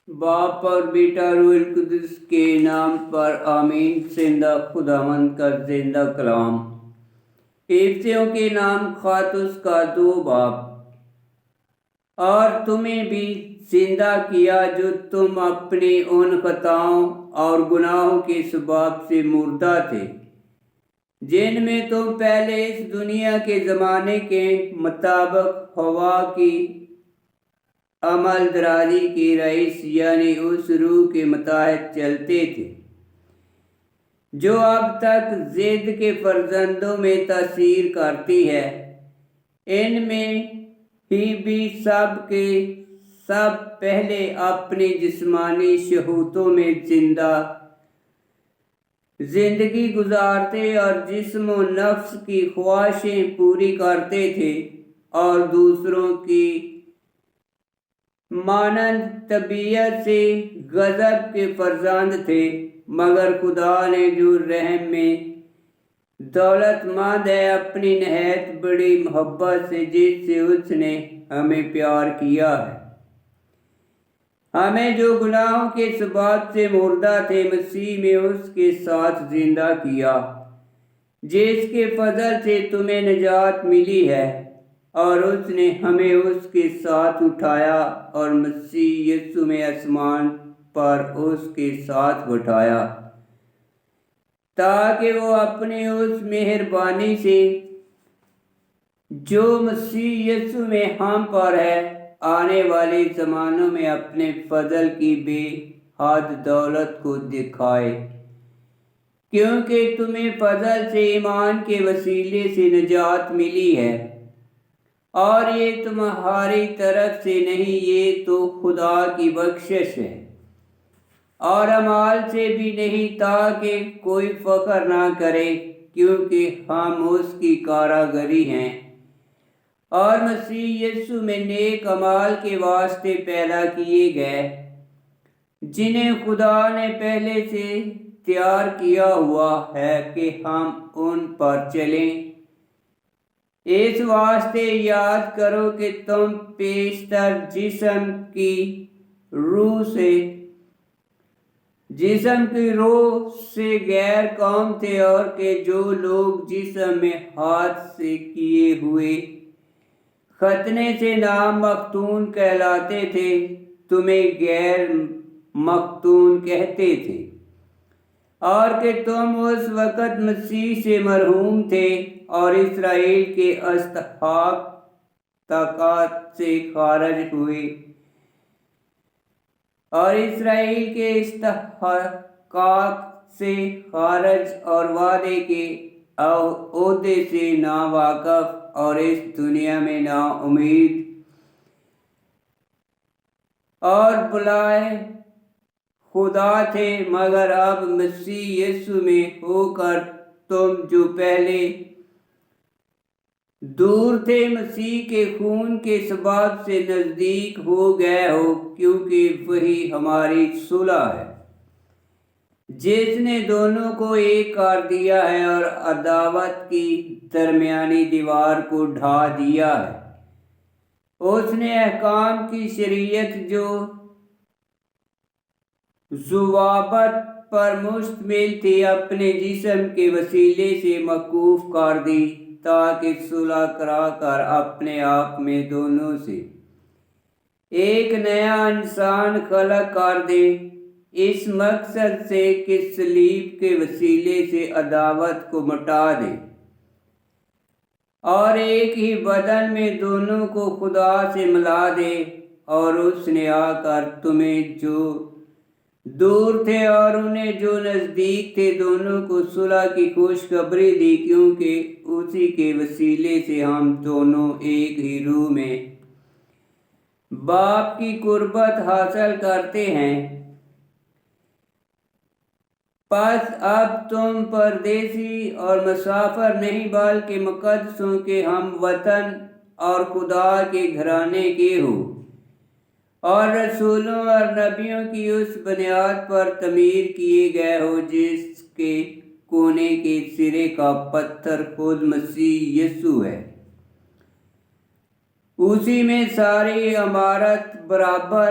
باپ اور بیٹا روح القدس کے نام پر آمین۔ زندہ خداوند کا زندہ کلام۔ ایفسیوں کے نام خاطس کا 2 باب۔ اور تمہیں بھی زندہ کیا جو تم اپنی ان خطاؤں اور گناہوں کے سبب سے مردہ تھے، جن میں تم پہلے اس دنیا کے زمانے کے مطابق ہوا کی عمل درازی کی رئیس یعنی اس روح کے متحد چلتے تھے، جو اب تک ضد کے فرزندوں میں تاثیر کرتی ہے۔ ان میں ہی بھی سب کے سب پہلے اپنی جسمانی شہوتوں میں زندگی گزارتے اور جسم و نفس کی خواہشیں پوری کرتے تھے، اور دوسروں کی مانند طبیعت سے غضب کے فرزند تھے۔ مگر خدا نے جو رحم میں دولت مند ہے، اپنی نہایت بڑی محبت سے جس سے اس نے ہمیں پیار کیا ہے، ہمیں جو گناہوں کے سبب سے مردہ تھے، مسیح میں اس کے ساتھ زندہ کیا، جس کے فضل سے تمہیں نجات ملی ہے، اور اس نے ہمیں اس کے ساتھ اٹھایا اور مسیح یسوع میں آسمان پر اس کے ساتھ بٹھایا، تاکہ وہ اپنی اس مہربانی سے جو مسیح یسوع میں ہم پر ہے، آنے والے زمانوں میں اپنے فضل کی بے حد دولت کو دکھائے۔ کیونکہ تمہیں فضل سے ایمان کے وسیلے سے نجات ملی ہے، اور یہ تمہاری طرف سے نہیں، یہ تو خدا کی بخشش ہے، اور اعمال سے بھی نہیں، تاکہ کوئی فخر نہ کرے، کیونکہ ہم اس کی کاراگری ہیں، اور مسیح یسوع میں نیک اعمال کے واسطے پیدا کیے گئے، جنہیں خدا نے پہلے سے تیار کیا ہوا ہے کہ ہم ان پر چلیں۔ اس واسطے یاد کرو کہ تم پیشتر جسم کی روح سے غیر قوم تھے، اور کہ جو لوگ جسم میں ہاتھ سے کیے ہوئے ختنے سے نام مختون کہلاتے تھے، تمہیں غیر مختون کہتے تھے، اور کہ تم اس وقت مسیح سے محروم تھے، اور اسرائیل کے استحقاقات سے خارج ہوئے، اور وعدے کے عہدے سے ناواقف، اور اس دنیا میں نا امید اور بلائے خدا تھے۔ مگر اب مسیح یسوع میں ہو کر تم جو پہلے دور تھے، مسیح کے خون کے سبب سے نزدیک ہو گئے ہو، کیونکہ وہی ہماری صلح ہے، جس نے دونوں کو ایک کر دیا ہے، اور عداوت کی درمیانی دیوار کو ڈھا دیا ہے۔ اس نے احکام کی شریعت جو ضوابط پر مشتمل تھی، اپنے جسم کے وسیلے سے موقوف کر دی، تاکہ صلح کرا کر اپنے آپ میں دونوں سے ایک نیا انسان خلق کر دے، اس مقصد سے کہ صلیب کے وسیلے سے عداوت کو مٹا دے، اور ایک ہی بدن میں دونوں کو خدا سے ملا دے۔ اور اس نے آ کر تمہیں جو دور تھے اور انہیں جو نزدیک تھے، دونوں کو صلح کی خوشخبری دی، کیونکہ اسی کے وسیلے سے ہم دونوں ایک ہی روح میں باپ کی قربت حاصل کرتے ہیں۔ پس اب تم پردیسی اور مسافر نہیں، بلکہ مقدسوں کے ہم وطن اور خدا کے گھرانے کے ہو، اور رسولوں اور نبیوں کی اس بنیاد پر تعمیر کیے گئے ہو، جس کے کونے کے سرے کا پتھر خود مسیح یسوع ہے۔ اسی میں ساری عمارت برابر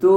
2